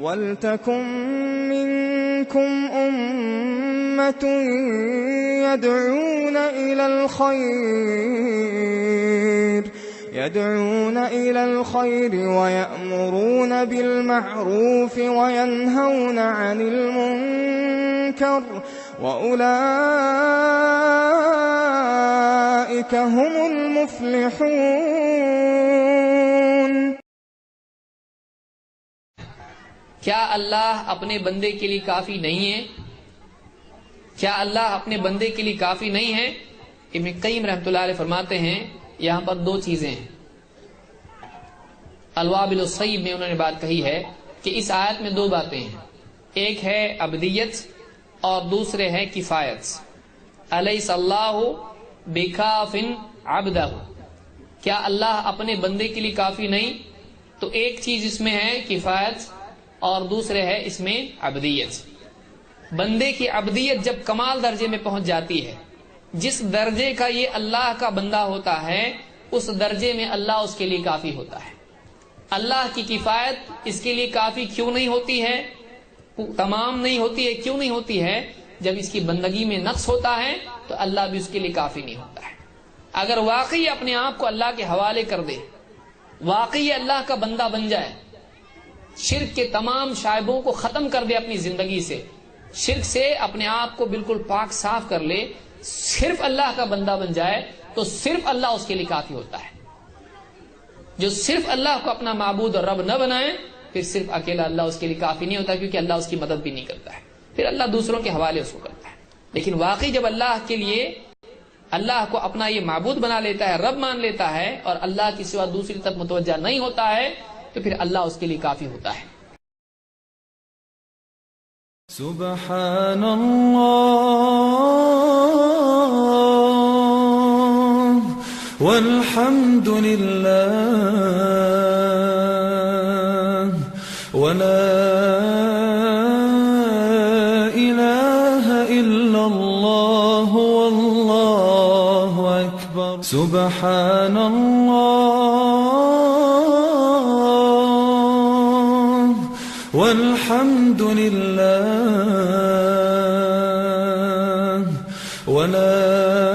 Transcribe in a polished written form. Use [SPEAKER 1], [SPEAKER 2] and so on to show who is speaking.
[SPEAKER 1] وَلْتَكُن مِّنكُمْ أُمَّةٌ يَدْعُونَ إِلَى الْخَيْرِ وَيَأْمُرُونَ بِالْمَعْرُوفِ وَيَنْهَوْنَ عَنِ الْمُنكَرِ وَأُولَئِكَ هُمُ الْمُفْلِحُونَ۔
[SPEAKER 2] کیا اللہ اپنے بندے کے لیے کافی نہیں ہے؟ کیا اللہ اپنے بندے کے لیے کافی نہیں ہے؟ ابن قیم رحمۃ اللہ علیہ فرماتے ہیں یہاں پر دو چیزیں ہیں۔ الوابل الصیب میں انہوں نے بات کہی ہے کہ اس آیت میں دو باتیں ہیں، ایک ہے عبدیت اور دوسرے ہے کفایت۔ الیس اللہ بکاف عبدہ، کیا اللہ اپنے بندے کے لیے کافی نہیں؟ تو ایک چیز اس میں ہے کفایت اور دوسرے ہے اس میں عبدیت۔ بندے کی عبدیت جب کمال درجے میں پہنچ جاتی ہے، جس درجے کا یہ اللہ کا بندہ ہوتا ہے اس درجے میں اللہ اس کے لیے کافی ہوتا ہے۔ اللہ کی کفایت اس کے لیے کافی کیوں نہیں ہوتی ہے، تمام نہیں ہوتی ہے، کیوں نہیں ہوتی ہے؟ جب اس کی بندگی میں نقص ہوتا ہے تو اللہ بھی اس کے لیے کافی نہیں ہوتا ہے۔ اگر واقعی اپنے آپ کو اللہ کے حوالے کر دے، واقعی اللہ کا بندہ بن جائے، شرک کے تمام شائبوں کو ختم کر دے اپنی زندگی سے، شرک سے اپنے آپ کو بالکل پاک صاف کر لے، صرف اللہ کا بندہ بن جائے تو صرف اللہ اس کے لیے کافی ہوتا ہے۔ جو صرف اللہ کو اپنا معبود اور رب نہ بنائے، پھر صرف اکیلا اللہ اس کے لیے کافی نہیں ہوتا، کیونکہ اللہ اس کی مدد بھی نہیں کرتا ہے، پھر اللہ دوسروں کے حوالے اس کو کرتا ہے۔ لیکن واقعی جب اللہ کے لیے اللہ کو اپنا یہ معبود بنا لیتا ہے، رب مان لیتا ہے، اور اللہ کی سوا دوسری طرف متوجہ نہیں ہوتا ہے، تو پھر اللہ اس کے لیے کافی ہوتا ہے۔
[SPEAKER 1] سبحان اللہ والحمد للہ ولا الہ الا اللہ واللہ اکبر۔ سبحان اللہ والحمد للہ ولا